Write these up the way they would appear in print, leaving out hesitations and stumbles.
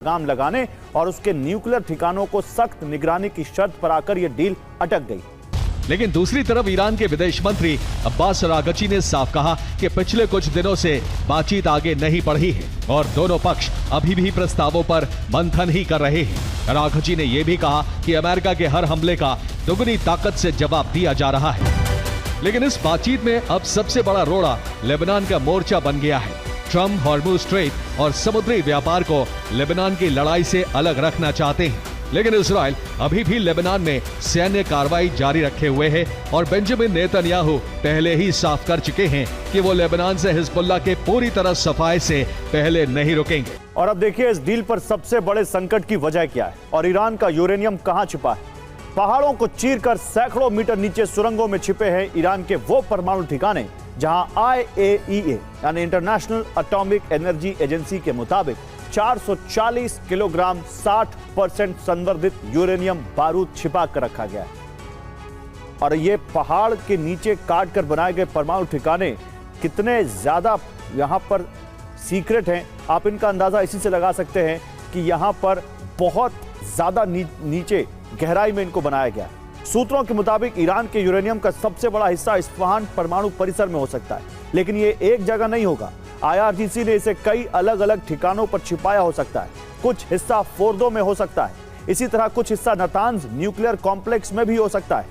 लगाम लगाने और उसके न्यूक्लियर ठिकानों को सख्त निगरानी की शर्त पर आकर यह डील अटक गई। लेकिन दूसरी तरफ ईरान के विदेश मंत्री अब्बास अरागची ने साफ कहा कि पिछले कुछ दिनों से बातचीत आगे नहीं बढ़ी है और दोनों पक्ष अभी भी प्रस्तावों पर मंथन ही कर रहे हैं। अरागची ने यह भी कहा कि अमेरिका के हर हमले का दुगनी ताकत से जवाब दिया जा रहा है। लेकिन इस बातचीत में अब सबसे बड़ा रोड़ा लेबनान का मोर्चा बन गया है। ट्रंप हॉर्मुज स्ट्रेट और समुद्री व्यापार को लेबनान की लड़ाई से अलग रखना चाहते हैं, लेकिन इजराइल अभी भी लेबनान में सैन्य कार्रवाई जारी रखे हुए है और बेंजामिन नेतन्याहू पहले ही साफ कर चुके हैं कि वो लेबनान से हिजबुल्लाह के पूरी तरह सफाई से पहले नहीं रुकेंगे। और अब देखिए इस डील पर सबसे बड़े संकट की वजह क्या है और ईरान का यूरेनियम कहां छिपा है। पहाड़ों को चीरकर सैकड़ों मीटर नीचे सुरंगों में छिपे हैं ईरान के वो परमाणु ठिकाने जहां IAEA यानी इंटरनेशनल एटॉमिक एनर्जी एजेंसी के मुताबिक 440 किलोग्राम 60% संवर्धित यूरेनियम बारूद छिपा कर रखा गया है। और ये पहाड़ के नीचे काट कर बनाए गए परमाणु ठिकाने कितने ज्यादा यहां पर सीक्रेट हैं, आप इनका अंदाजा इसी से लगा सकते हैं कि यहां पर बहुत ज्यादा नीचे गहराई में इनको बनाया गया है। सूत्रों के मुताबिक ईरान के यूरेनियम का सबसे बड़ा हिस्सा इस्फहान परमाणु परिसर में हो सकता है, लेकिन ये एक जगह नहीं होगा। IRGC ने इसे कई अलग अलग ठिकानों पर छिपाया हो सकता है। कुछ हिस्सा फोर्दो में हो सकता है, इसी तरह कुछ हिस्सा नातांज न्यूक्लियर कॉम्प्लेक्स में भी हो सकता है।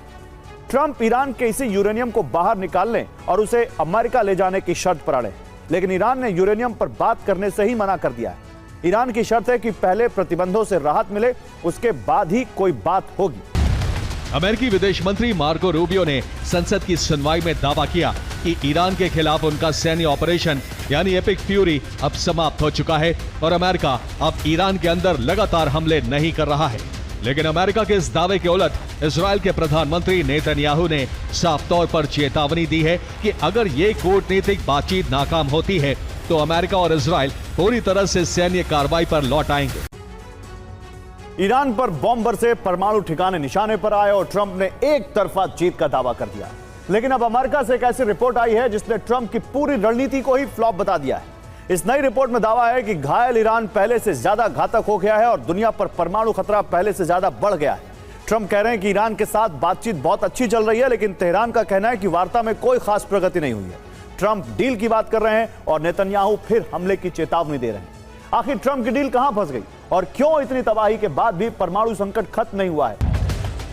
ट्रंप ईरान के इसी यूरेनियम को बाहर निकालने और उसे अमेरिका ले जाने की शर्त पर अड़े, लेकिन ईरान ने यूरेनियम पर बात करने से ही मना कर दिया है। ईरान की शर्त है कि पहले प्रतिबंधों से राहत मिले, उसके बाद ही कोई बात होगी। अमेरिकी विदेश मंत्री मार्को रूबियो ने संसद की सुनवाई में दावा किया कि ईरान के खिलाफ उनका सैन्य ऑपरेशन यानी एपिक फ्यूरी अब समाप्त हो चुका है और अमेरिका अब ईरान के अंदर लगातार हमले नहीं कर रहा है। लेकिन अमेरिका के इस दावे के उलट इजराइल के प्रधानमंत्री नेतन्याहू ने साफ तौर पर चेतावनी दी है कि अगर ये कूटनीतिक बातचीत नाकाम होती है तो अमेरिका और इजराइल पूरी तरह से सैन्य कार्रवाई पर लौट आएंगे। ईरान पर बॉम्ब बरसे, परमाणु ठिकाने निशाने पर आए और ट्रंप ने एक तरफा जीत का दावा कर दिया। लेकिन अब अमेरिका से एक ऐसी रिपोर्ट आई है जिसने ट्रंप की पूरी रणनीति को ही फ्लॉप बता दिया है। इस नई रिपोर्ट में दावा है कि घायल ईरान पहले से ज्यादा घातक हो गया है और दुनिया पर परमाणु खतरा पहले से ज्यादा बढ़ गया है। ट्रंप कह रहे हैं कि ईरान के साथ बातचीत बहुत अच्छी चल रही है, लेकिन तेहरान का कहना है कि वार्ता में कोई खास प्रगति नहीं हुई है। ट्रंप डील की बात कर रहे हैं और नेतन्याहू फिर हमले की चेतावनी दे रहे हैं। आखिर ट्रंप की डील कहां फंस गई और क्यों इतनी तबाही के बाद भी परमाणु संकट खत्म नहीं हुआ है?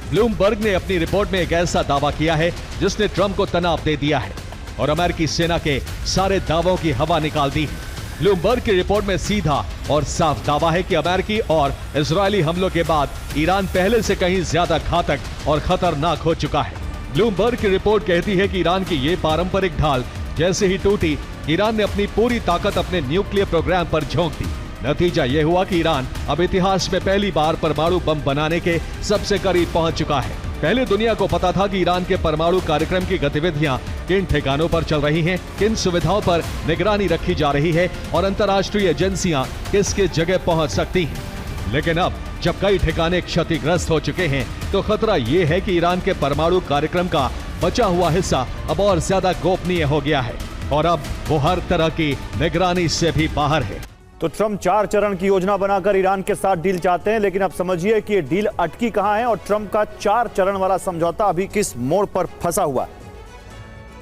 ब्लूमबर्ग ने अपनी रिपोर्ट में एक ऐसा दावा किया है जिसने ट्रंप को तनाव दे दिया है और अमेरिकी सेना के सारे दावों की हवा निकाल दी है। ब्लूमबर्ग की रिपोर्ट में सीधा और साफ दावा है कि अमेरिकी और इजरायली हमलों के बाद ईरान पहले से कहीं ज्यादा घातक और खतरनाक हो चुका है। ब्लूमबर्ग की रिपोर्ट कहती है कि ईरान की ये पारंपरिक ढाल जैसे ही टूटी, ईरान ने अपनी पूरी ताकत अपने न्यूक्लियर प्रोग्राम पर झोंक दी। नतीजा यह हुआ कि ईरान अब इतिहास में पहली बार परमाणु बम बनाने के सबसे करीब पहुंच चुका है। पहले दुनिया को पता था कि ईरान के परमाणु कार्यक्रम की गतिविधियां किन ठिकानों पर चल रही हैं, किन सुविधाओं पर निगरानी रखी जा रही है और अंतर्राष्ट्रीय एजेंसियां किस किस जगह पहुंच सकती हैं। लेकिन अब जब कई ठिकाने क्षतिग्रस्त हो चुके हैं तो खतरा ये है कि ईरान के परमाणु कार्यक्रम का बचा हुआ हिस्सा अब और ज्यादा गोपनीय हो गया है और अब वो हर तरह की निगरानी से भी बाहर है। तो ट्रंप 4 चरण की योजना बनाकर ईरान के साथ डील चाहते हैं, लेकिन अब समझिए कि ये डील अटकी कहां है और ट्रंप का 4 चरण वाला समझौता अभी किस मोड़ पर फंसा हुआ है।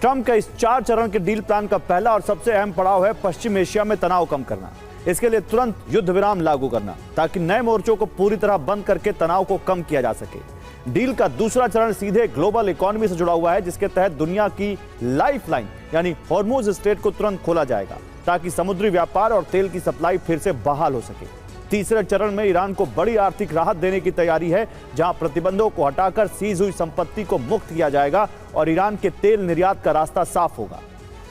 ट्रंप का इस 4 चरण के डील प्लान का पहला और सबसे अहम पड़ाव है पश्चिम एशिया में तनाव कम करना। इसके लिए तुरंत युद्ध विराम लागू करना ताकि नए मोर्चों को पूरी तरह बंद करके तनाव को कम किया जा सके। डील का दूसरा चरण सीधे ग्लोबल इकोनॉमी से जुड़ा हुआ है, जिसके तहत दुनिया की लाइफलाइन यानी हॉर्मुज स्ट्रेट को तुरंत खोला जाएगा ताकि समुद्री व्यापार और तेल की सप्लाई फिर से बहाल हो सके। तीसरे चरण में ईरान को बड़ी आर्थिक राहत देने की तैयारी है, जहां प्रतिबंधों को हटाकर सीज हुई संपत्ति को मुक्त किया जाएगा और ईरान के तेल निर्यात का रास्ता साफ होगा।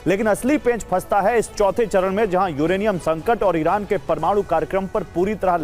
लेकिन असली पेंच फंसता है इस चौथे चरण में, जहां यूरेनियम संकट और ईरान के परमाणु कार्यक्रम पर पूरी तरह